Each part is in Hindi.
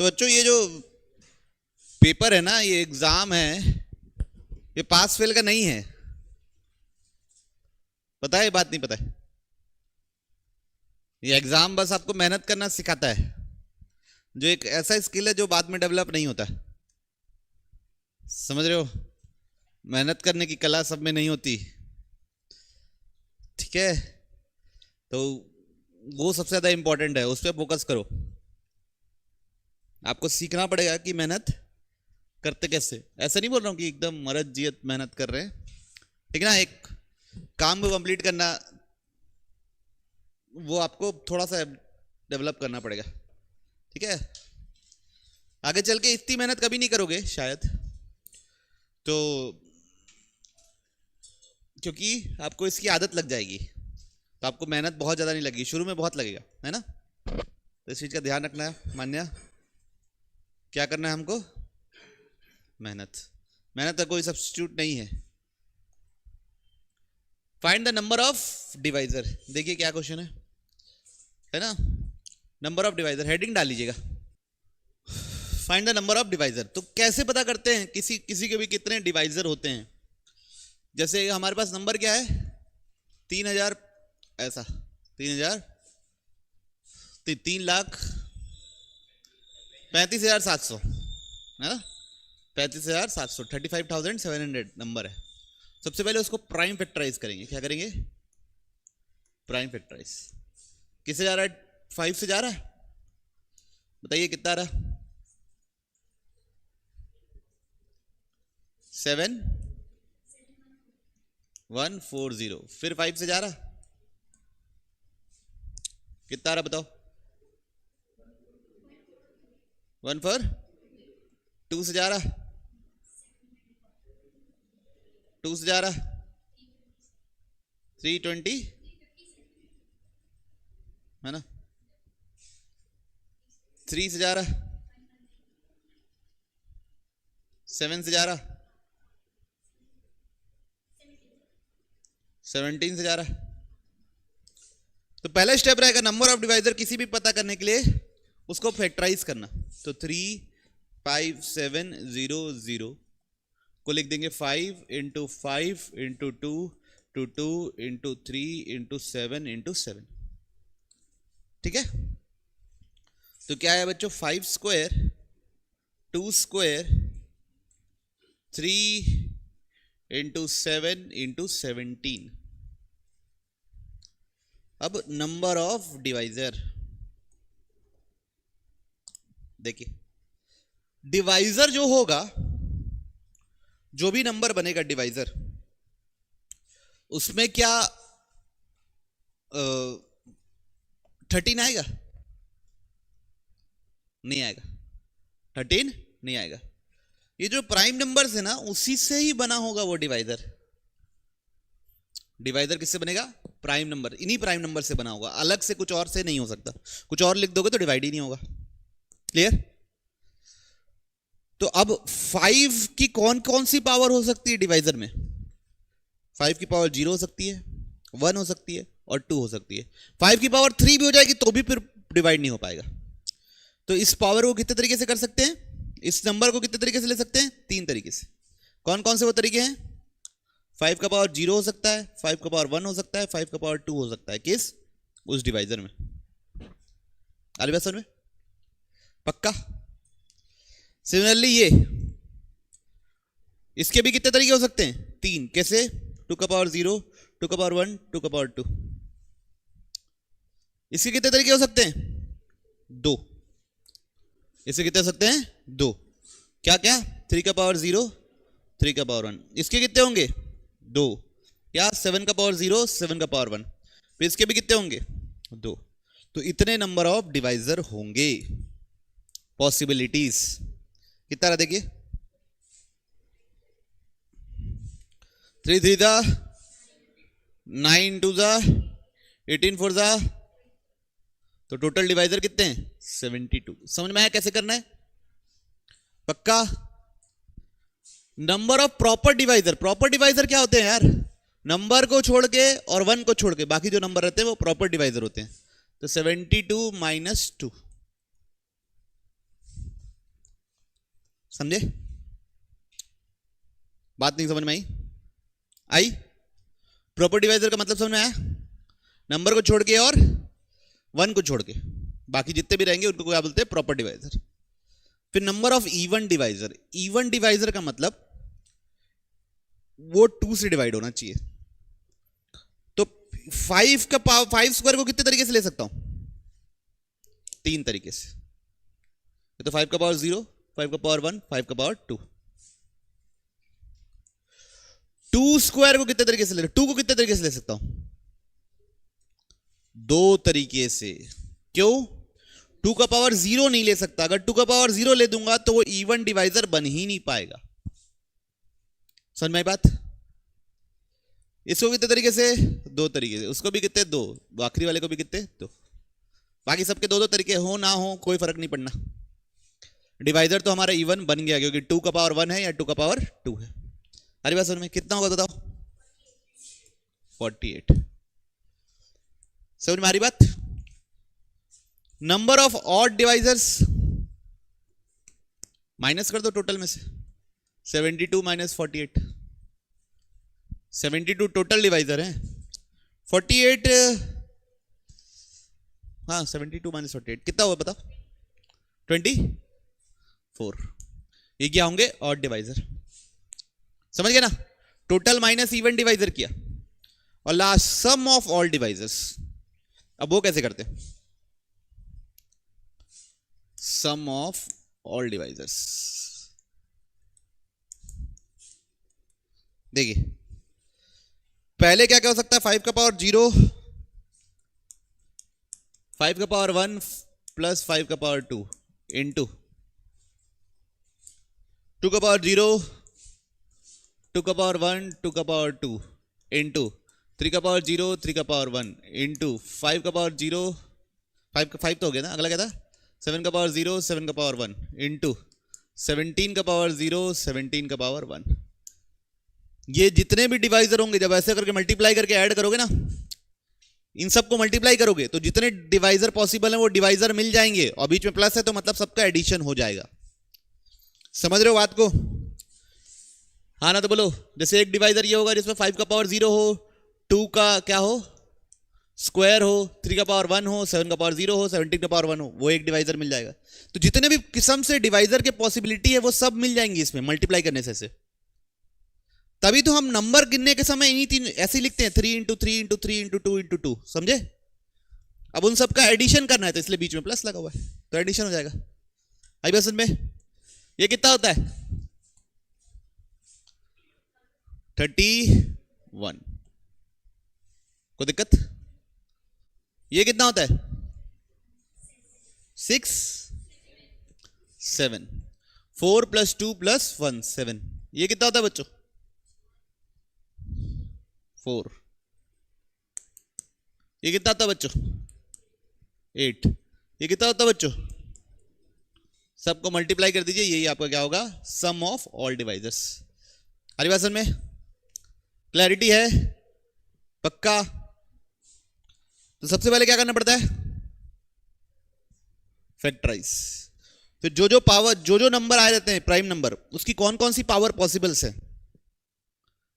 तो बच्चों ये जो पेपर है ना, ये एग्जाम है, ये पास फेल का नहीं है, पता है? ये बात नहीं पता है? ये एग्जाम बस आपको मेहनत करना सिखाता है, जो एक ऐसा स्किल है जो बाद में डेवलप नहीं होता। समझ रहे हो? मेहनत करने की कला सब में नहीं होती, ठीक है? तो वो सबसे ज्यादा इंपॉर्टेंट है, उस पर फोकस करो। आपको सीखना पड़ेगा कि मेहनत करते कैसे। ऐसा नहीं बोल रहा हूं कि एकदम मरद जियत मेहनत कर रहे हैं, ठीक है ना? एक काम को कंप्लीट करना, वो आपको थोड़ा सा डेवलप करना पड़ेगा, ठीक है? आगे चल के इतनी मेहनत कभी नहीं करोगे शायद, तो क्योंकि आपको इसकी आदत लग जाएगी, तो आपको मेहनत बहुत ज़्यादा नहीं लगेगी, शुरू में बहुत लगेगा, है ना? तो इस चीज़ का ध्यान रखना है। मान्या, क्या करना है हमको? मेहनत। मेहनत का कोई सब्स्टिट्यूट नहीं है। Find the number of divisor. देखिए क्या क्वेश्चन है ना? नंबर ऑफ डिवाइजर, हेडिंग डाल लीजिएगा। Find the number of divisor. तो कैसे पता करते हैं किसी के भी कितने डिवाइजर होते हैं? जैसे हमारे पास नंबर क्या है? 3000, ऐसा 3000, 3,35,700 है ना? 35,700, 35,700 नंबर है। सबसे पहले उसको प्राइम फैक्टराइज करेंगे। क्या करेंगे? Prime factorise. किससे जा रहा है? 5 से जा रहा है। बताइए कितना आ रहा? 7,140। फिर 5 से जा रहा, कितना आ रहा बताओ? 1,4। 2 से जा रहा, 2 से जा रहा 320 है ना? 3 से जा रहा, 7 से जा रहा, 17 से जा रहा। तो पहला स्टेप रहेगा नंबर ऑफ डिवाइजर किसी भी पता करने के लिए उसको फैक्टराइज करना। तो 35700 को लिख देंगे 5 × 5 × 2 × 2 × 3 × 7 × 7। ठीक है? तो क्या है बच्चों? 5 स्क्वायर, 2 स्क्वायर, 3 × 7 × 17। अब नंबर ऑफ डिवाइजर देखिए, डिवाइजर जो होगा, जो भी नंबर बनेगा डिवाइजर, उसमें क्या 13 आएगा? नहीं आएगा। 13 नहीं आएगा। ये जो प्राइम नंबर्स है ना, उसी से ही बना होगा वो डिवाइजर। डिवाइजर किससे बनेगा? प्राइम नंबर, इन्हीं प्राइम नंबर से बना होगा, अलग से कुछ और से नहीं हो सकता। कुछ और लिख दोगे तो डिवाइड ही नहीं होगा। क्लियर? तो अब 5 की कौन कौन सी पावर हो सकती है डिवाइजर में? 5 की पावर 0 हो सकती है, 1 हो सकती है और 2 हो सकती है। 5 की पावर 3 भी हो जाएगी तो भी फिर डिवाइड नहीं हो पाएगा। तो इस पावर को कितने तरीके से कर सकते हैं? इस नंबर को कितने तरीके से ले सकते हैं? 3 तरीके से। कौन कौन से वो तरीके हैं? 5 का पावर 0 हो सकता है, 5 का पावर 1 हो सकता है, 5 का पावर 2 हो सकता है। किस? उस डिवाइजर में। आली बात समझ में? पक्का? सिमिलरली ये, इसके भी कितने तरीके हो सकते हैं? 3। कैसे? 2 का पावर 0, 2 का पावर 1, 2 का पावर 2। इसके कितने तरीके हो सकते हैं? 2। इससे कितने हो सकते हैं? 2। क्या क्या? 3 का पावर 0, 3 का पावर 1। इसके कितने होंगे? 2। क्या? 7 का पावर 0, 7 का पावर 1। फिर इसके भी कितने होंगे? 2। तो इतने नंबर ऑफ डिवाइजर होंगे। पॉसिबिलिटीज कितना रहा देखिए? 3 3 दा 9 2 दा 18 4 दा, तो टोटल डिवाइजर कितने हैं? 72। समझ में आया कैसे करना है? पक्का? Number of proper divisor. Proper divisor क्या होते हैं यार? नंबर को छोड़ के और 1 को छोड़ के बाकी जो नंबर रहते हैं वो प्रॉपर डिवाइजर होते हैं। तो 72 - 2 समझे? बात नहीं समझ में आई? प्रॉपर डिवाइजर का मतलब समझ में आया? नंबर को छोड़ के और 1 को छोड़ के बाकी जितने भी रहेंगे उनको क्या बोलते हैं? Proper divisor. फिर number of even divisor. Even divisor का मतलब वो 2 से डिवाइड होना चाहिए। तो 5 का पावर 5 स्क्वायर को कितने तरीके से ले सकता हूं? 3 तरीके से। तो 5 का पावर 0, 5 का पावर 1, 5 का पावर 2। 2 स्क्वायर को कितने तरीके से ले? 2 को कितने तरीके से ले सकता हूं? 2 तरीके से। क्यों? 2 का पावर 0 नहीं ले सकता। अगर 2 का पावर 0 ले दूंगा तो वो इवन डिवाइजर बन ही नहीं पाएगा। समझ में आई बात? इसको कितने तरीके से? 2 तरीके से। उसको भी कितने? 2। आखिरी वाले को भी कितने? 2। बाकी सबके 2-2 तरीके हो ना हो कोई फर्क नहीं पड़ना। डिवाइजर तो हमारा इवन बन गया क्योंकि 2 का पावर 1 है या 2 का पावर 2 है। अरे बात समझ में? कितना होगा बताओ? 48। समझ में आ रही बात? Number of odd divisors minus कर दो टोटल में से। 72 माइनस 48। 72 टोटल डिवाइजर है। 48 हाँ 72 माइनस 48 कितना हुआ बताओ? 24। ये क्या होंगे? Odd divisor. समझ गए ना? टोटल माइनस इवन डिवाइजर किया और last sum of all divisors. अब वो कैसे करते हैं? Sum of all divisors. देखिए पहले क्या क्या हो सकता है? 5 का पावर 0, 5 का पावर 1 प्लस 5 का पावर 2 इंटू 2 का पावर 0, 2 का पावर 1, 2 का पावर 2 इंटू 3 का पावर 0, 3 का पावर 1 इंटू 5 का पावर 0, 5 तो हो गया ना? अगला क्या था? 7 का पावर 0, 7 का पावर 1 इंटू 17 का पावर 0, 17 का पावर 1। ये जितने भी डिवाइजर होंगे जब ऐसे करके मल्टीप्लाई करके ऐड करोगे ना, इन सबको मल्टीप्लाई करोगे तो जितने डिवाइजर पॉसिबल हैं वो डिवाइजर मिल जाएंगे और बीच में प्लस है तो मतलब सबका एडिशन हो जाएगा। समझ रहे हो बात को? हाँ ना तो बोलो। जैसे एक डिवाइजर ये होगा जिसमें 5 का पावर 0 हो, 2 का क्या हो? स्क्वायर हो, 3 का पावर 1 हो, 7 का पावर 0 हो, 17 का पावर 1 हो, वो एक डिवाइजर मिल जाएगा। तो जितने भी किस्म से डिवाइजर के पॉसिबिलिटी है वो सब मिल जाएंगी इसमें मल्टीप्लाई करने से। तभी तो हम नंबर गिनने के समय इन्हीं 3 ऐसे ही लिखते हैं, 3 इंटू 3 इंटू 3 इंटू 2 इंटू 2। समझे? अब उन सबका एडिशन करना है तो इसलिए बीच में प्लस लगा हुआ है तो एडिशन हो जाएगा। आई बात समझ में? ये कितना होता है? 31। कोई दिक्कत? ये कितना होता है? 6 7। 4 प्लस 2 प्लस 1 7। ये कितना होता है बच्चों? 4। ये कितना होता है बच्चों? 8। ये कितना होता है बच्चों? सबको मल्टीप्लाई कर दीजिए, यही आपका क्या होगा? सम ऑफ ऑल डिवाइजर्स। हरी बात समझ में? क्लैरिटी है? पक्का? तो सबसे पहले क्या करना पड़ता है? फैक्टराइज। तो जो पावर जो नंबर आए रहते हैं प्राइम नंबर, उसकी कौन कौन सी पावर पॉसिबल्स है?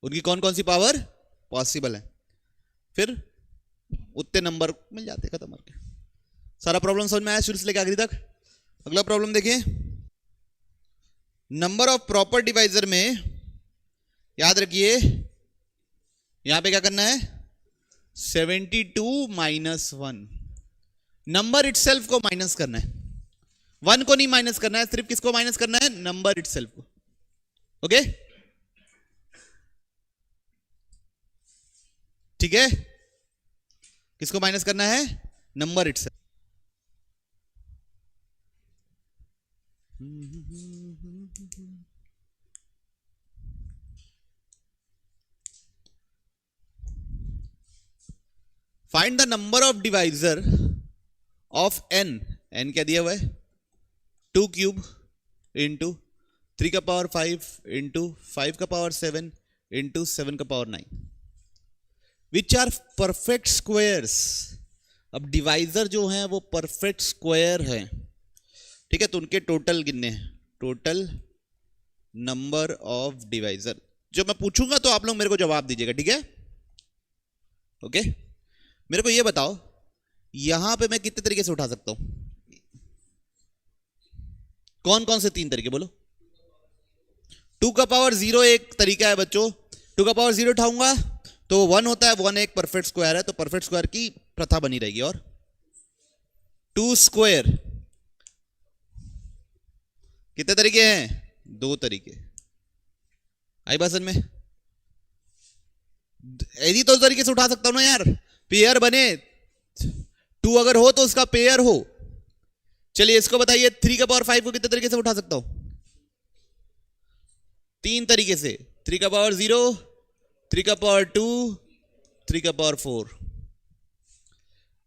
उनकी कौन कौन सी पावर पॉसिबल है, फिर उतने नंबर मिल जाते, खत्म करके। सारा प्रॉब्लम समझ में आया शुरू से लेकर आखिरी तक? अगला प्रॉब्लम देखिए। नंबर ऑफ प्रॉपर डिवाइजर में याद रखिए यहां पे क्या करना है? 72 माइनस 1। नंबर इटसेल्फ को माइनस करना है, 1 को नहीं माइनस करना है। सिर्फ किसको माइनस करना है? नंबर इटसेल्फ को। ओके ठीक है? किसको माइनस करना है? Number itself. Find the number of divisor of n। n क्या दिया हुआ है? 2 क्यूब इंटू 3 का पावर 5 इंटू 5 का पावर 7 इंटू 7 का power 9 which are perfect squares. अब डिवाइजर जो है वो परफेक्ट स्क्वायर है, ठीक है? तो उनके टोटल गिनने हैं। Total number of divisor. जो मैं पूछूंगा तो आप लोग मेरे को जवाब दीजिएगा, ठीक है? ओके, मेरे को ये बताओ यहां पे मैं कितने तरीके से उठा सकता हूं? कौन कौन से 3 तरीके बोलो? 2 का पावर 0 एक तरीका है बच्चों। 2 का पावर 0 उठाऊंगा तो 1 होता है, 1 एक परफेक्ट स्क्वायर है, तो परफेक्ट स्क्वायर की प्रथा बनी रहेगी। और 2 स्क्वायर कितने तरीके हैं? 2 तरीके। आई बात समझ में? यदि तो तरीके से उठा सकता हूं ना यार, पेयर बने, 2 अगर हो तो उसका पेयर हो। चलिए इसको बताइए 3 का पावर 5 को कितने तरीके से उठा सकता हूं? 3 तरीके से। 3 का पावर 0, 3 का पावर 2, 3 का पावर 4।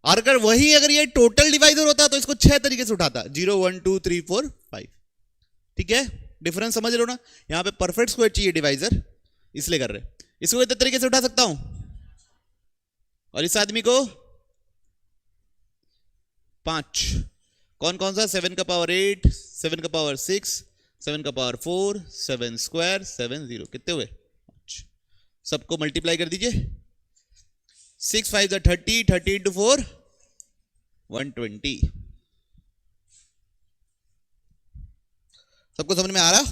और अगर ये टोटल डिवाइजर होता तो इसको 6 तरीके से उठाता, 0 1 2 3 4 5। ठीक है, डिफरेंस समझ रहे हो ना? यहां पे परफेक्ट स्क्वायर चाहिए डिवाइजर, इसलिए कर रहे। इसको कितने तरीके से उठा सकता हूं? और इस आदमी को 5। कौन कौन सा? 7 का पावर 8, 7 का पावर 6, 7 का पावर 4, 7 स्क्वायर, 7 0। कितने हुए? सबको मल्टीप्लाई कर दीजिए। 6 5 30, 30 इंटू 4 120। सबको समझ में आ रहा?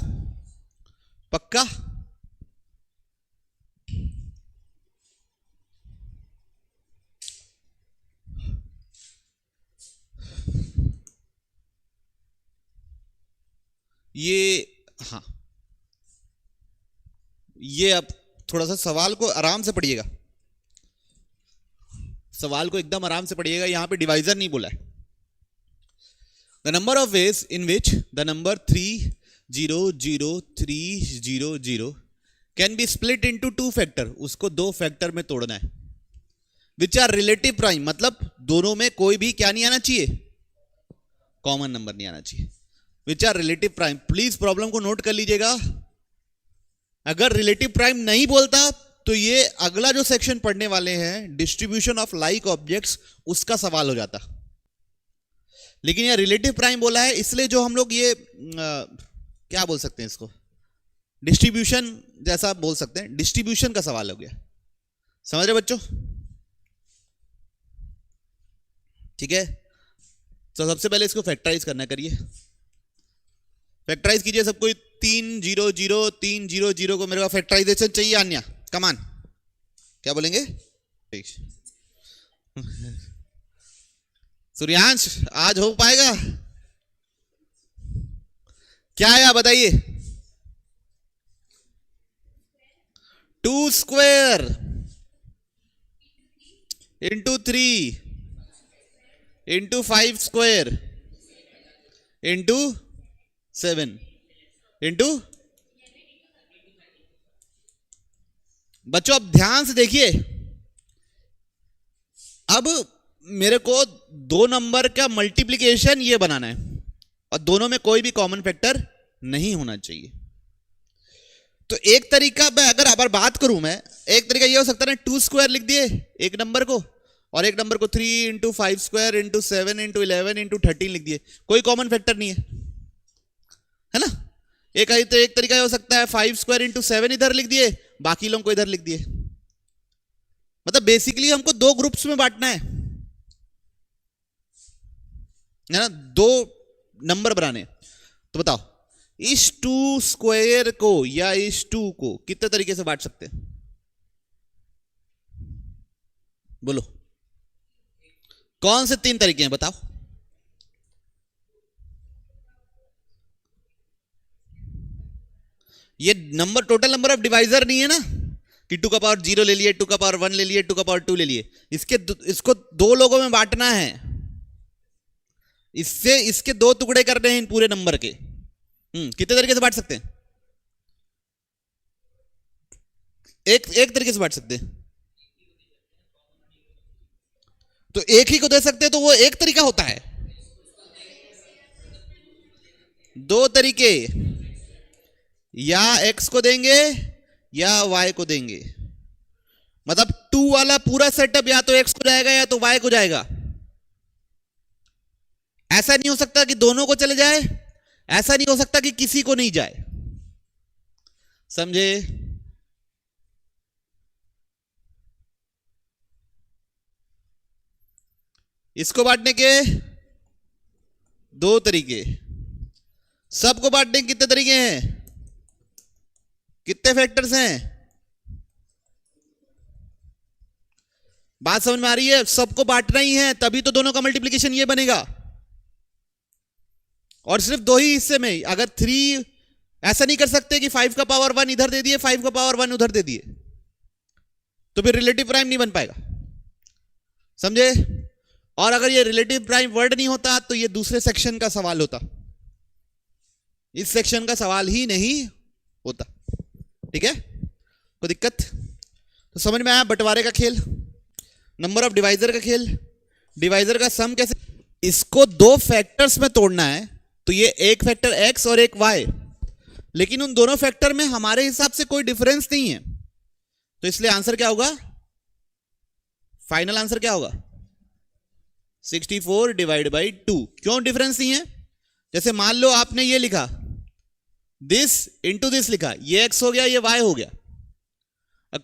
पक्का? ये हाँ, ये अब थोड़ा सा सवाल को आराम से पढ़िएगा, सवाल को एकदम आराम से पढ़िएगा। यहां पे डिवाइजर नहीं बोला है। The number of ways in which the number 3 0 0 3 0 0 can be split into 2 factor, उसको 2 फैक्टर में तोड़ना है। विच आर रिलेटिव प्राइम, मतलब दोनों में कोई भी क्या नहीं आना चाहिए? कॉमन नंबर नहीं आना चाहिए। Which are relative prime, please problem को नोट कर लीजिएगा। अगर रिलेटिव प्राइम नहीं बोलता तो ये अगला जो सेक्शन पढ़ने वाले हैं डिस्ट्रीब्यूशन ऑफ लाइक ऑब्जेक्ट्स, उसका सवाल हो जाता। लेकिन ये रिलेटिव प्राइम बोला है, इसलिए जो हम लोग ये क्या बोल सकते हैं इसको, डिस्ट्रीब्यूशन जैसा बोल सकते हैं, डिस्ट्रीब्यूशन का सवाल हो गया। समझ रहे बच्चों? ठीक है, तो सबसे पहले इसको फैक्टराइज करना करिए। फैक्टराइज कीजिए सबको। 3 0 0 3 0 0 को मेरे को फैक्टराइजेशन चाहिए। अन्या कमान, क्या बोलेंगे? सूर्यांश आज हो पाएगा? क्या है आप बताइए? 2 square into 3 into 5 square into 7 into. बच्चों अब ध्यान से देखिए, अब मेरे को 2 नंबर का मल्टीप्लिकेशन ये बनाना है और दोनों में कोई भी कॉमन फैक्टर नहीं होना चाहिए। तो एक तरीका मैं अगर बात करूं, मैं एक तरीका ये हो सकता है ना, 2 स्क्वायर लिख दिए एक नंबर को, और एक नंबर को 3 into 5 square into 7 into 11 into 13 लिख दिए। कोई कॉमन फैक्टर नहीं है ना? एक तरीका हो सकता है 5 स्क्वायर इंटू 7 इधर लिख दिए, बाकी लोगों को इधर लिख दिए। मतलब बेसिकली हमको 2 ग्रुप्स में बांटना है ना, 2 नंबर बनाने। तो बताओ इस 2 स्क्वायर को या इस 2 को कितने तरीके से बांट सकते हैं? बोलो कौन से 3 तरीके हैं बताओ? ये number total number of divisor नहीं है ना कि 2 का पावर 0 ले लिए, 2 का पावर 1 ले लिए, 2 का पावर 2 ले लिए। इसको 2 लोगों में बांटना है। इससे इसके 2 टुकड़े करने हैं इन पूरे नंबर के। कितने तरीके से बांट सकते हैं? एक तरीके से बांट सकते हैं। तो एक ही को दे सकते हैं, तो वो एक तरीका होता है। 2 तरीके, या x को देंगे या y को देंगे। मतलब 2 वाला पूरा सेटअप या तो x को जाएगा या तो y को जाएगा। ऐसा नहीं हो सकता कि दोनों को चले जाए, ऐसा नहीं हो सकता कि किसी को नहीं जाए। समझे? इसको बांटने के दो तरीके, सबको बांटने के कितने तरीके हैं, कितने फैक्टर्स हैं? बात समझ में आ रही है? सबको बांटना ही है, तभी तो दोनों का मल्टीप्लीकेशन ये बनेगा। और सिर्फ दो ही हिस्से में, अगर 3, ऐसा नहीं कर सकते कि 5 का पावर 1 इधर दे दिए, 5 का पावर 1 उधर दे दिए, तो फिर रिलेटिव प्राइम नहीं बन पाएगा। समझे? और अगर ये रिलेटिव प्राइम वर्ड नहीं होता तो ये दूसरे सेक्शन का सवाल होता, इस सेक्शन का सवाल ही नहीं होता। ठीक है, कोई दिक्कत? तो समझ में आया बंटवारे का खेल, नंबर ऑफ डिवाइजर का खेल। डिवाइजर का सम कैसे, इसको दो फैक्टर्स में तोड़ना है, तो ये एक फैक्टर x और एक y, लेकिन उन दोनों फैक्टर में हमारे हिसाब से कोई डिफरेंस नहीं है, तो इसलिए आंसर क्या होगा, फाइनल आंसर क्या होगा, 64 डिवाइड बाई 2। क्यों डिफरेंस नहीं है? जैसे मान लो आपने ये लिखा, दिस इंटू दिस लिखा, ये x हो गया, ये y हो गया,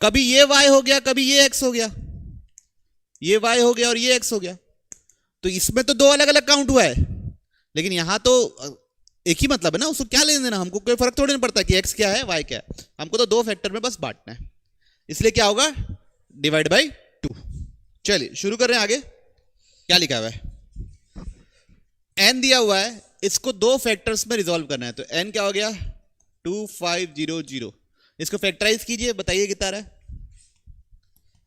कभी ये y हो गया, कभी ये x हो गया, ये y हो गया और ये x हो गया, तो इसमें तो दो अलग अलग काउंट हुआ है, लेकिन यहां तो एक ही मतलब है ना, उसको क्या लेने देना, हमको कोई फर्क थोड़ी नहीं पड़ता कि x क्या है y क्या है, हमको तो दो फैक्टर में बस बांटना है, इसलिए क्या होगा, डिवाइड बाई 2। चलिए शुरू कर रहे हैं आगे। क्या लिखा हुआ है, n दिया हुआ है, इसको दो फैक्टर्स में रिजॉल्व करना है, तो n क्या हो गया, 2500। इसको फैक्टराइज कीजिए, बताइए कितना रहा है,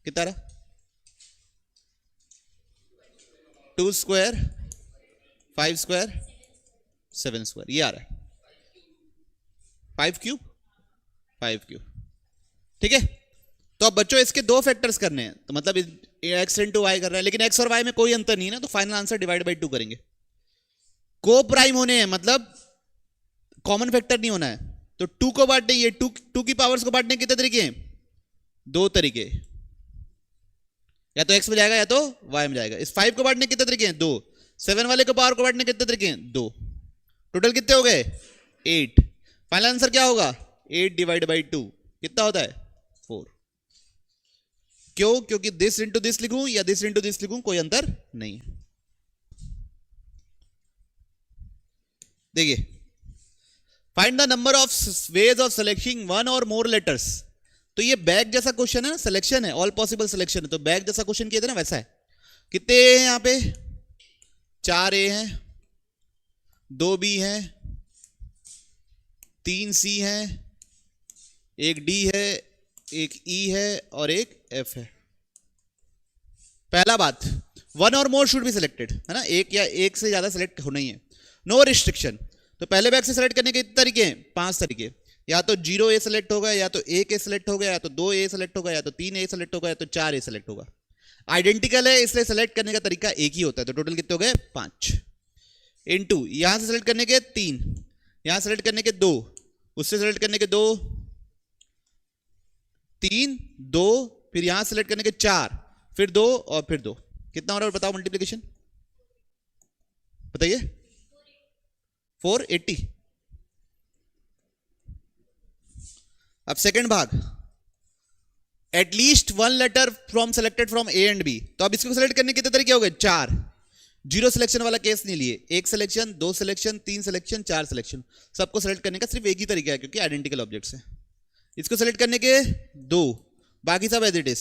कितना रहा, 2 स्क्वायर 5 स्क्वायर 7 स्क्वायर, ये आ रहा है 5 क्यूब 5 क्यूब। ठीक है, तो अब बच्चों इसके दो फैक्टर्स करने हैं, तो मतलब x इंटू वाई कर रहे हैं, लेकिन x और y में कोई अंतर नहीं है ना, तो फाइनल आंसर डिवाइड बाई 2 करेंगे। को प्राइम होने हैं, मतलब कॉमन फैक्टर नहीं होना है, तो 2 को बांटने, ये 2 की पावर्स को बांटने कितने तरीके हैं, दो तरीके, या तो x में जाएगा या तो y में जाएगा। इस 5 को बांटने कितने तरीके हैं, 2। 7 वाले को पावर को बांटने कितने तरीके हैं, 2। टोटल कितने हो गए, 8। फाइनल आंसर क्या होगा, 8 डिवाइड बाई 2 कितना होता है, 4। क्यों? क्योंकि दिस इंटू दिस लिखूं या दिस इंटू दिस लिखूं कोई अंतर नहीं। देखिए, find the number of ways of selecting one और मोर लेटर्स। तो ये बैग जैसा क्वेश्चन है ना, सिलेक्शन है, ऑल पॉसिबल सिलेक्शन है, तो बैग जैसा क्वेश्चन किया था ना, वैसा है। कितने हैं यहां पे, 4 ए हैं, 2 बी हैं, 3 सी हैं, एक डी है, एक ई है और एक एफ है। पहला बात, वन और मोर शुड बी सिलेक्टेड, है ना, एक या एक से ज्यादा सिलेक्ट होना ही है। नो रिस्ट्रिक्शन, तो पहले बैग से सिलेक्ट करने के तरीके हैं, 5 तरीके, या तो 0 ए सिलेक्ट होगा, या तो 1 ए सिलेक्ट होगा, या तो 2 ए सिलेक्ट होगा, या तो 3 ए सिलेक्ट होगा, या तो 4 ए सिलेक्ट होगा। आइडेंटिकल है, इसलिए सिलेक्ट करने का तरीका एक ही होता है, तो टोटल कितने हो गए, 5। इनटू यहां से सिलेक्ट करने के 3, यहां सेलेक्ट करने के 2, उससे सेलेक्ट करने के 2, 3 2, फिर यहां सेलेक्ट करने के 4, फिर 2 और फिर 2, कितना हो रहा है बताओ मल्टीप्लिकेशन, बताइए, 480। अब सेकंड भाग, at least one letter from selected from A and B, तो अब इसको सेलेक्ट करने के कितने तरीके हो गए, 4। जीरो सिलेक्शन वाला केस नहीं लिए, 1 सिलेक्शन, 2 सिलेक्शन, 3 सिलेक्शन, 4 सिलेक्शन, सबको सेलेक्ट करने का सिर्फ एक ही तरीका है, क्योंकि आइडेंटिकल ऑब्जेक्ट्स है। इसको सेलेक्ट करने के 2, बाकी सब एज इट इज।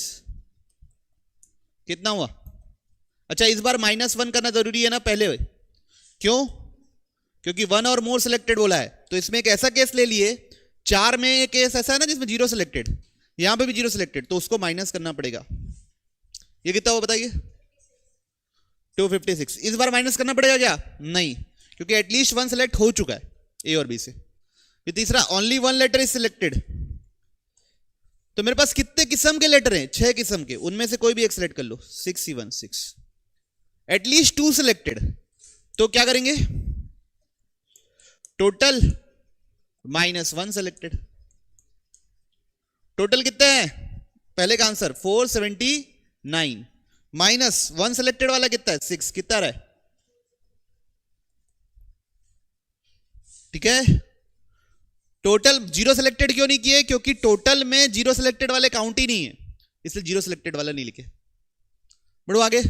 कितना हुआ, अच्छा इस बार -1 करना जरूरी है ना पहले, क्यों, क्योंकि 1 और मोर सिलेक्टेड बोला है, तो इसमें एक ऐसा केस ले लिए, 4 में एक केस ऐसा है ना जिसमें 0 सिलेक्टेड, यहां पे भी 0 सिलेक्टेड, तो उसको माइनस करना पड़ेगा। ये कितना हुआ बताइए, 256। इस बार माइनस करना पड़ेगा क्या, नहीं, क्योंकि एटलीस्ट 1 सिलेक्ट हो चुका है ए और बी से। फिर तीसरा, ओनली 1 लेटर इज सिलेक्टेड, तो मेरे पास कितने किस्म के लेटर हैं, 6 किस्म के, उनमें से कोई भी एक सिलेक्ट कर लो, 6 7 6। एटलीस्ट 2 सिलेक्टेड, तो क्या करेंगे, टोटल -1 सिलेक्टेड, टोटल कितने हैं, पहले का आंसर 479, -1 सिलेक्टेड वाला कितना है, 6, कितना रहा है, ठीक है, टोटल जीरो सिलेक्टेड क्यों नहीं किए? क्योंकि टोटल में जीरो सिलेक्टेड वाले काउंट ही नहीं है, इसलिए जीरो सिलेक्टेड वाला नहीं लिखे। बढ़ो आगे।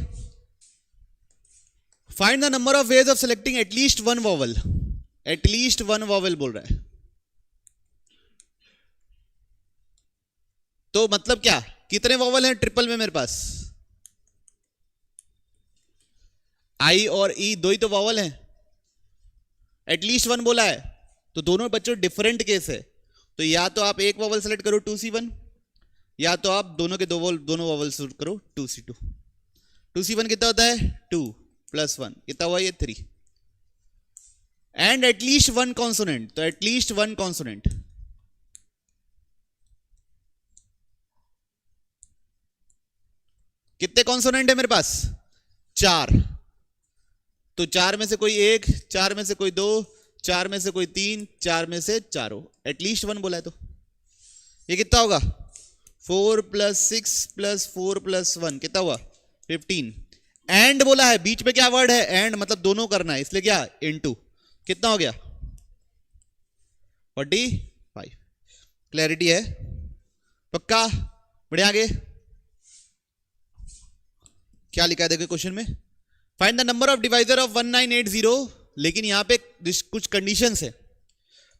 Find the number of ways of selecting at least one vowel. At least one vowel बोल रहा है, तो मतलब क्या, कितने वॉवल हैं ट्रिपल में मेरे पास? आई और ई दो ही तो वॉवल हैं, एटलीस्ट वन बोला है, तो दोनों बच्चों डिफरेंट केस है। तो या तो आप एक वॉवल सेलेक्ट करो 2C1, या तो आप दोनों के दोनों वॉवल सेलेक्ट करो 2C2। 2C1 कितना होता है? 2 + 1 कितना हुआ? ये 3। एंड एटलीस्ट वन कॉन्सोनेंट, तो एटलीस्ट वन कॉन्सोनेंट कितने कॉन्सोनेंट है मेरे पास? 4। तो 4 में से कोई 1, 4 में से कोई 2, 4 में से कोई 3, 4 में से चारों, एटलीस्ट वन बोला है। तो ये कितना होगा? 4 + 6 + 4 + 1 कितना हुआ? 15। एंड बोला है, बीच में क्या वर्ड है? एंड, मतलब दोनों करना है, इसलिए क्या? इनटू। कितना हो गया? 45। क्लैरिटी है? पक्का? बढ़िया। आगे क्या लिखा है देखो क्वेश्चन में, find the number of divisor of 1980। लेकिन यहां पे कुछ कंडीशंस है,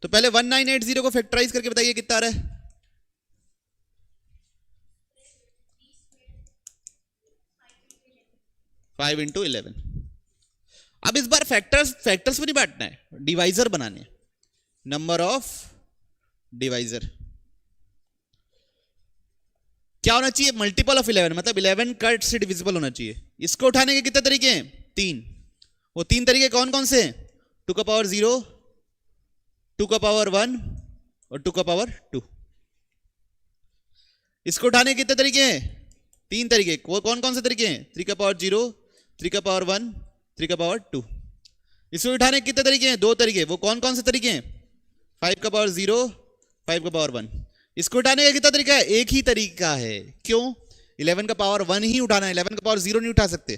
तो पहले 1980 को फैक्टराइज करके बताइए कितना आ रहा है? 5 × 11। अब इस बार फैक्टर्स में नहीं बांटना है, डिवाइजर बनाने हैं। नंबर ऑफ डिवाइजर क्या होना चाहिए? मल्टीपल ऑफ 11, मतलब 11 कट से डिविजिबल होना चाहिए। इसको उठाने के कितने तरीके हैं? 3। वो 3 तरीके कौन कौन से हैं? 2 का पावर 0, 2 का पावर 1 और 2 का पावर 2। इसको उठाने के कितने तरीके हैं? 3 तरीके। वो कौन कौन से तरीके हैं? 3 का पावर 0, 3 का पावर 1, 3 का पावर 2। इसको उठाने के कितने तरीके हैं? 2 तरीके। वो कौन कौन से तरीके हैं? 5 का पावर 0, 5 का पावर 1। इसको उठाने का कितना तरीका है? एक ही तरीका है। क्यों? 11 का पावर 1 ही उठाना है, 11 का पावर 0 नहीं उठा सकते।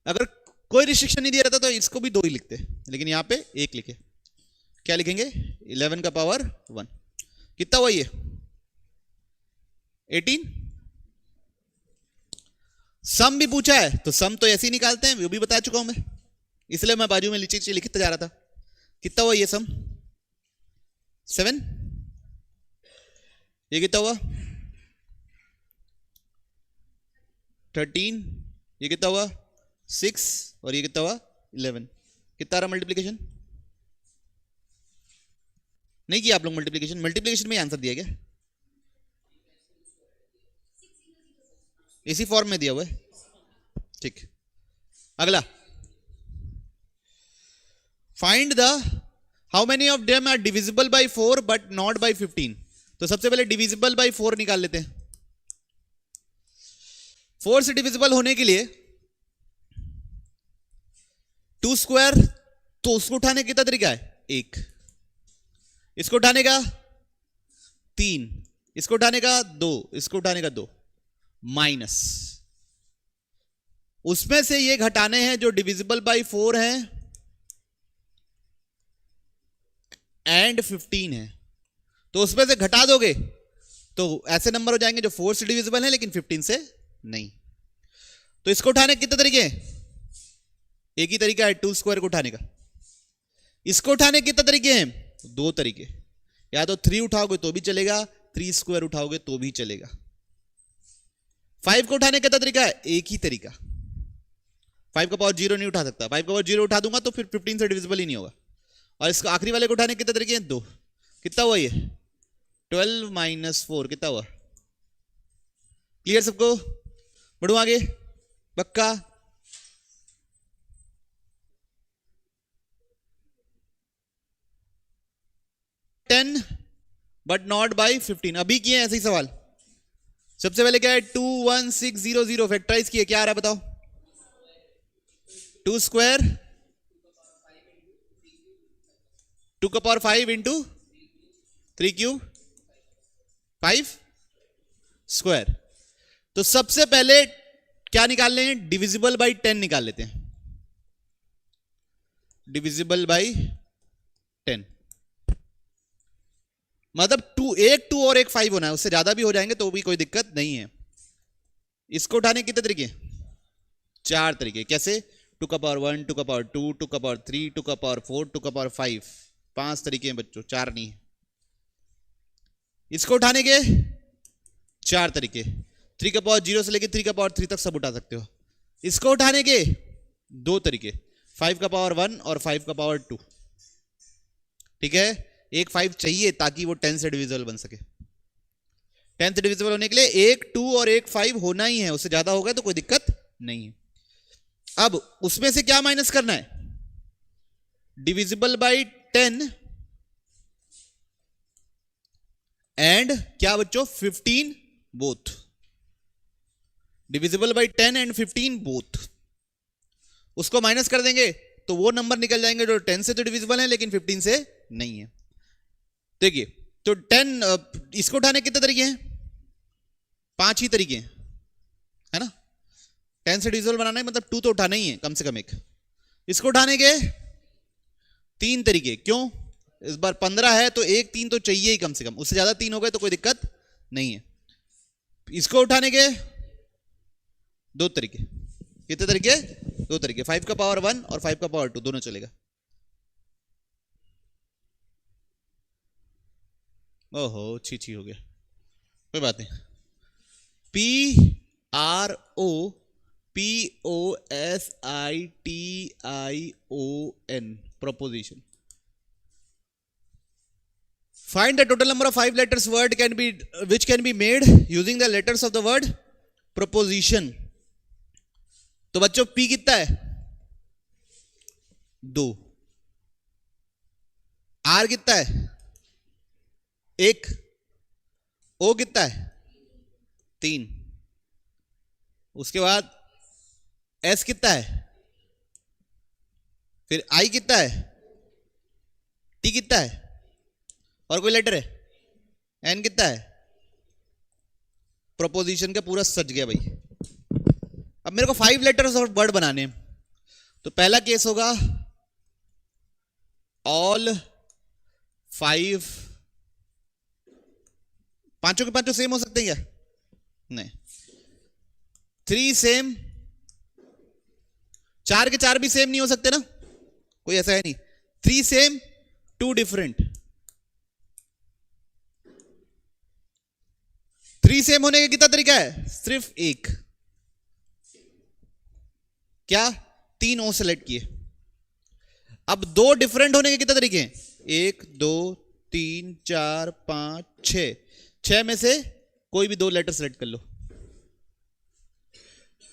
अगर कोई रिस्ट्रिक्शन नहीं दिया रहता तो इसको भी 2 ही लिखते, लेकिन यहां पे 1 लिखे। क्या लिखेंगे? 11 का पावर 1 कितना हुआ? ये 18। सम भी पूछा है, तो सम तो ऐसे ही निकालते हैं, वो भी बता चुका हूं मैं, इसलिए मैं बाजू में नीचे लिखता जा रहा था। कितना हुआ ये सम? 7। ये कितना हुआ? 13। ये कितना हुआ? 6। और ये कितना हुआ? 11। कितना रहा मल्टीप्लीकेशन? नहीं किया आप लोग मल्टीप्लीकेशन? मल्टीप्लीकेशन में आंसर दिया क्या? इसी फॉर्म में दिया हुआ है, ठीक। अगला, find the how many of them are divisible by 4 but not by 15। तो सबसे पहले डिविजिबल बाय 4 निकाल लेते हैं। 4 से डिविजिबल होने के लिए 2 स्क्वायर, तो उसको उठाने का कितना तरीका है? 1। इसको उठाने का 3, इसको उठाने का 2, इसको उठाने का 2, माइनस उसमें से ये घटाने हैं जो डिविजिबल बाय 4 है एंड 15 है। तो उसमें से घटा दोगे तो ऐसे नंबर हो जाएंगे जो 4 से डिविजिबल है लेकिन 15 से नहीं। तो इसको उठाने के कितने तरीके हैं? एक ही तरीका है 2 स्क्वायर को उठाने का। इसको उठाने के कितने तरीके हैं? 2 तरीके। या तो 3 उठाओगे तो भी चलेगा, 3 स्क्वायर उठाओगे तो भी चलेगा। 5 को उठाने का कितना तरीका है? एक ही तरीका। 5 का पावर 0 नहीं उठा सकता, 5 का पावर 0 उठा दूंगा तो फिर 15 से डिविजिबल ही नहीं होगा। और इसको आखिरी वाले को उठाने के कितने तरीके हैं? 2। कितना हुआ ये? 12 - 4 कितना हुआ? क्लियर सबको? बढ़ो आगे। पक्का? Ten but not by 15। अभी किए ऐसे ही सवाल। सबसे पहले क्या है? 21600 फैक्टराइज किए, क्या आ रहा है बताओ? 2 स्क्वायर 2 का पावर 5 इंटू 3 क्यूब 5 स्क्वायर। तो सबसे पहले क्या निकाल लें? डिविजिबल बाई 10 निकाल लेते हैं। डिविजिबल बाई 10 मतलब एक 2 और एक 5 होना है, उससे ज्यादा भी हो जाएंगे तो भी कोई दिक्कत नहीं है। इसको उठाने के कितने तरीके? 4 तरीके। कैसे? 2 का पावर 1, 2 का पावर 2, 2 का पावर 3, 2 का पावर 4, 2 का पावर 5। 5 तरीके हैं बच्चों, 4 नहीं है। इसको उठाने के 4 तरीके। 3 का पावर 0 से लेके 3 का पावर 3 तक सब उठा सकते हो। इसको उठाने के 2 तरीके, 5 का पावर 1 और 5 का पावर 2। ठीक है, एक 5 चाहिए ताकि वो 10 से डिविजिबल बन सके। 10 से डिविजिबल होने के लिए एक 2 और एक 5 होना ही है, उससे ज्यादा होगा तो कोई दिक्कत नहीं है। अब उसमें से क्या माइनस करना है? डिविजिबल बाई 10 एंड क्या बच्चों? 15 both. Divisible by 10 and 15 both. उसको माइनस कर देंगे तो वो नंबर निकल जाएंगे जो 10 से तो डिविजिबल है लेकिन 15 से नहीं है। देखिए तो 10, इसको उठाने कितने तरीके हैं? 5 ही तरीके हैं, है ना। 10 से डिविजिबल बनाना है मतलब 2 तो उठाना ही है कम से कम एक। इसको उठाने के 3 तरीके। क्यों? इस बार 15 है तो एक 3 तो चाहिए ही कम से कम, उससे ज्यादा 3 हो गए तो कोई दिक्कत नहीं है। इसको उठाने के 2 तरीके। कितने तरीके? 2 तरीके। 5 का पावर 1 और 5 का पावर 2 दोनों चलेगा। ओहो छी हो गया, कोई बात नहीं। PROPOSITION proposition. Find the total number of 5 letters word which can be made using the letters of the word proposition. तो बच्चों P कितना है? 2। R कितना है? 1। O कितना है? 3। उसके बाद S कितना है? फिर I कितना है? T कितना है? और कोई लेटर है? N कितना है? प्रोपोजिशन का पूरा सज गया भाई। अब मेरे को 5 लेटर्स और वर्ड बनाने हैं। तो पहला केस होगा ऑल 5, पांचों के पांचों सेम हो सकते हैं क्या? नहीं। 3 सेम, 4 के 4 भी सेम नहीं हो सकते ना, कोई ऐसा है नहीं। 3 सेम 2 डिफरेंट। 3 सेम होने का कितना तरीका है? सिर्फ एक। क्या? 3 ओ सेलेक्ट किए। अब 2 डिफरेंट होने के कितने तरीके हैं? 1 2 3 4 5 6। 6 में से कोई भी 2 लेटर सेलेक्ट कर लो।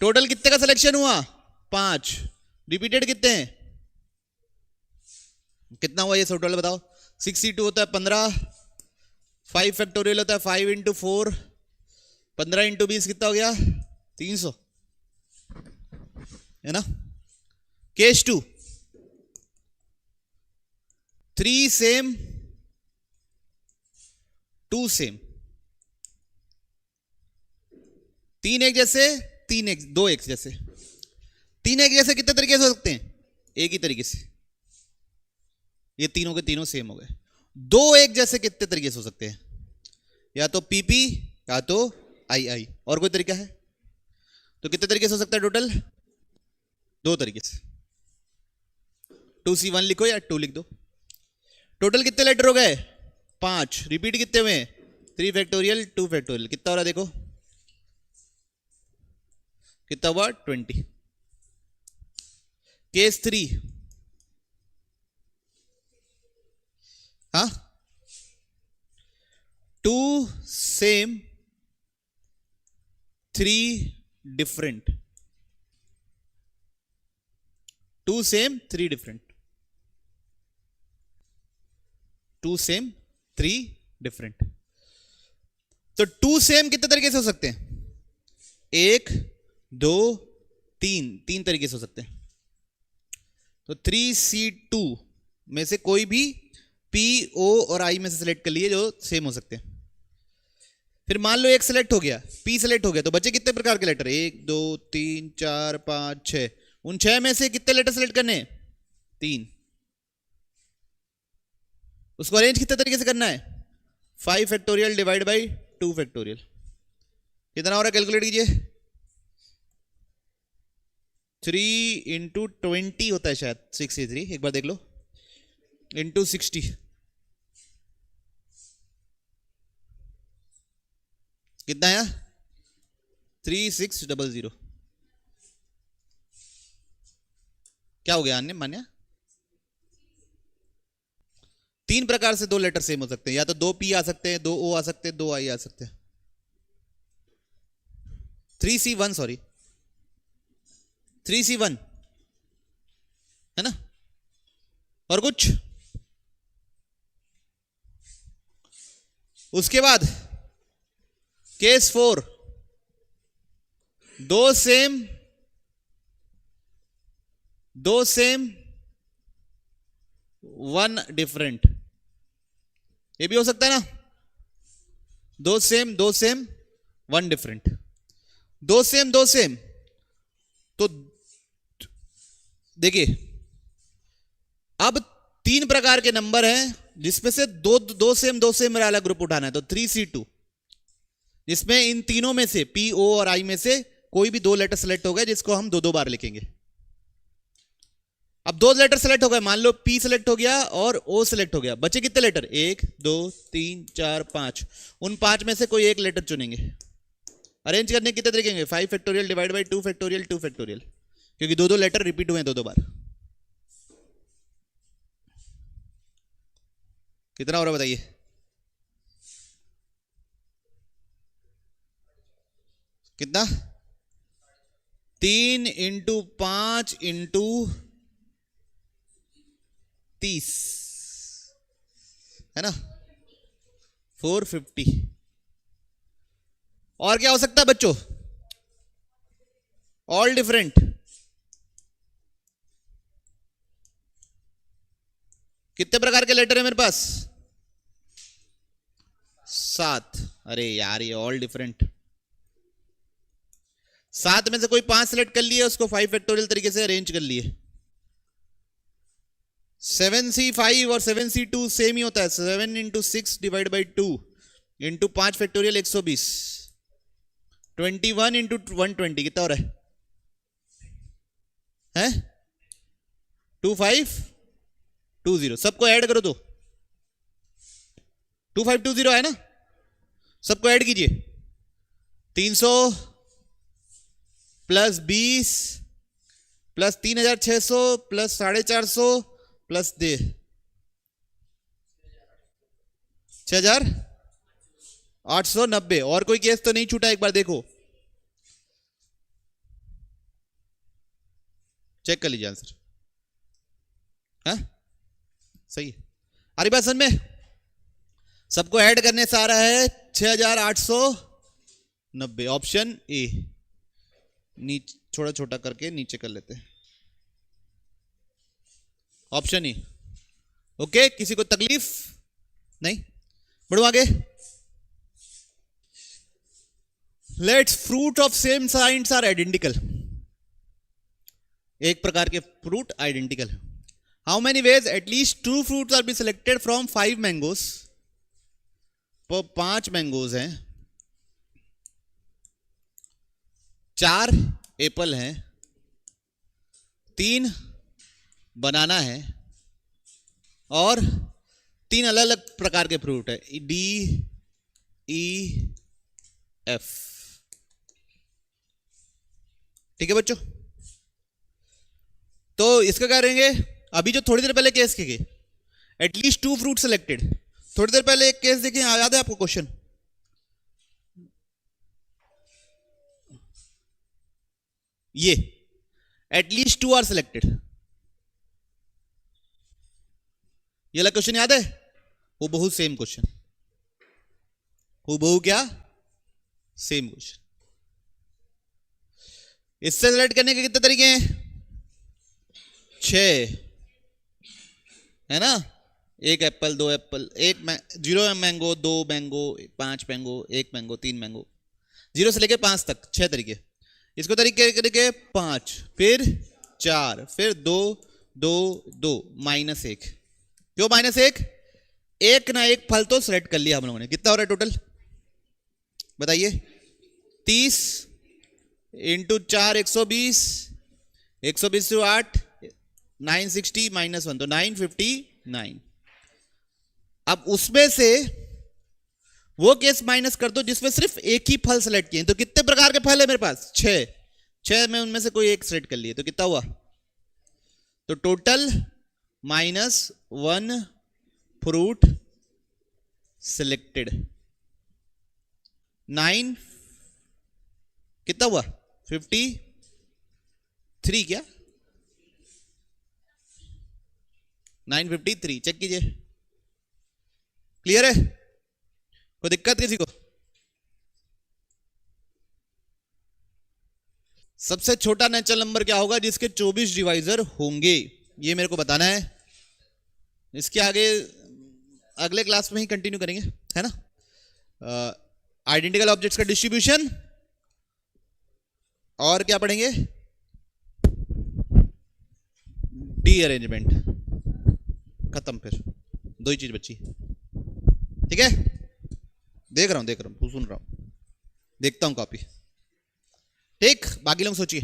टोटल कितने का सिलेक्शन हुआ? 5। रिपीटेड कितने हैं? कितना हुआ ये सब टोटल बताओ। 6C2 होता है 15, 5 फैक्टोरियल होता है 5 इंटू 4, 15 इंटू 20 कितना हो गया? 300, है ना। Case 2, 3 same 2 same. 3 एक जैसे, 3 एक, 2 एक जैसे। 3 एक जैसे कितने तरीके से हो सकते हैं? एक ही तरीके से। ये तीनों के तीनों सेम हो गए। 2 एक जैसे कितने तरीके से हो सकते हैं? या तो PP या तो II। और कोई तरीका है? तो कितने तरीके से हो सकता है टोटल? 2 तरीके से। 2C1 लिखो या 2 लिख दो। टोटल कितने लेटर हो गए? 5। रिपीट कितने हुए? 3 फैक्टोरियल 2 फैक्टोरियल। कितना हो रहा है देखो, कितना हुआ? 20। केस 3, हाँ 2 same 3 different. 2 same 3 different. 2 same 3 different. तो 2 सेम कितने तरीके से हो सकते हैं? 1 2 3 तरीके से हो सकते हैं। तो 3C2 में से कोई भी P O और I में से सिलेक्ट कर लिए जो सेम हो सकते हैं। फिर मान लो एक सिलेक्ट हो गया, P सिलेक्ट हो गया, तो बचे कितने प्रकार के लेटर? 1 2 3 4 5 6। उन 6 में से कितने लेटर सिलेक्ट करने हैं? 3। उसको अरेंज कितने तरीके से करना है? 5 फैक्टोरियल डिवाइड बाई 2 फैक्टोरियल कितना हो रहा है, कैलकुलेट कीजिए। 3 इंटू 20 होता है शायद 63, एक बार देख लो, इंटू 60 कितना है 3600। क्या हो गया अन्य मान्या? 3 प्रकार से 2 लेटर सेम हो सकते हैं, या तो 2 P आ सकते हैं, 2 O आ सकते हैं, 2 I आ सकते हैं। 3C1 सॉरी 3C1 है ना। और कुछ उसके बाद केस 4 दो सेम 1 डिफरेंट, ये भी हो सकता है ना। 2 सेम 1 डिफरेंट, 2 सेम तो देखिए अब 3 प्रकार के नंबर हैं जिसमें से दो सेम वाला ग्रुप उठाना है, तो 3C2 जिसमें इन तीनों में से P O और I में से कोई भी 2 लेटर सेलेक्ट हो गए जिसको हम 2 बार लिखेंगे। अब 2 लेटर सेलेक्ट हो गए, मान लो P सेलेक्ट हो गया और O सेलेक्ट हो गया, बचे कितने लेटर 1 2 3 4 5, उन 5 में से कोई एक लेटर चुनेंगे। अरेंज करने कितने तरीके हैं, 5 factorial divide by 2 factorial 2 factorial, क्योंकि 2 लेटर रिपीट हुए हैं 2 बार। कितना हो रहा है बताइए? कितना? 3 इंटू 5 इंटू 30 है ना, 450। और क्या हो सकता है बच्चों? All different. कितने प्रकार के लेटर है मेरे पास? 7। अरे यार ये ऑल डिफरेंट, 7 में से कोई 5 सेलेक्ट कर लिए, उसको 5 फैक्टोरियल तरीके से अरेंज कर लिए। 7C5 और 7C2 सेम ही होता है, 7 into 6 divide by 2 into 5 factorial 120, 21 into 120 कितना हो रहा है 2520। सबको ऐड करो तो 2520 है ना, सबको ऐड कीजिए। 300 प्लस 20 प्लस 3600 प्लस 450 प्लस 6890। और कोई केस तो नहीं छूटा, एक बार देखो चेक कर लीजिए आंसर। हाँ सही है, आ रही बात समझ में? सबको ऐड करने से आ रहा है 6890, ऑप्शन ए। नीचे छोटा छोटा करके नीचे कर लेते हैं, ऑप्शन ए। ओके, किसी को तकलीफ नहीं? बढ़ो आगे। Let's fruit of same science are identical. एक प्रकार के फ्रूट आइडेंटिकल है। How many ways at least 2 fruits are be selected from 5 mangoes. 5 mangoes हैं, 4 एप्पल हैं, 3 बनाना है और 3 अलग अलग प्रकार के फ्रूट है, D E F। ठीक है बच्चों, तो इसका क्या करेंगे? अभी जो थोड़ी देर पहले केस के एटलीस्ट 2 फ्रूट सिलेक्टेड, थोड़ी देर पहले एक केस देखिए, याद है आपको क्वेश्चन? ये एटलीस्ट 2 आर सिलेक्टेड, ये वाला क्वेश्चन याद है? वो बहुत सेम क्वेश्चन, वो बहु क्या सेम क्वेश्चन। इससे सिलेक्ट करने के कितने तरीके हैं? 6 है ना, 1 Apple, 2 Apple, 0 mango, 2 mango, 5 mango, 1 mango, 3 mango, 0 से लेके 5 तक 6 तरीके। इसको तरीके 5, फिर 4, फिर 2 2 2 -1। क्यों -1? एक ना एक फल तो सेलेक्ट कर लिया हम लोगों ने। कितना हो रहा है टोटल बताइए? 30 इंटू 4 120, 120 से 8 960 -1 तो 959। अब उसमें से वो केस माइनस कर दो जिसमें सिर्फ एक ही फल सेलेक्ट किए। तो कितने प्रकार के फल है मेरे पास? 6 में उनमें से कोई एक सेलेक्ट कर लिए तो कितना हुआ? तो टोटल -1 फ्रूट सिलेक्टेड। 9 कितना हुआ? 53 क्या? 953 चेक कीजिए। क्लियर है? कोई दिक्कत किसी को? सबसे छोटा नेचुरल नंबर क्या होगा जिसके 24 डिवाइजर होंगे, ये मेरे को बताना है। इसके आगे अगले क्लास में ही कंटिन्यू करेंगे, है ना? आइडेंटिकल ऑब्जेक्ट्स का डिस्ट्रीब्यूशन और क्या पढ़ेंगे? D arrangement. खत्म, फिर दो ही चीज बची। ठीक है, देख रहा हूं सुन रहा हूं, देखता हूं कॉपी। ठीक, बाकी लोग सोचिए।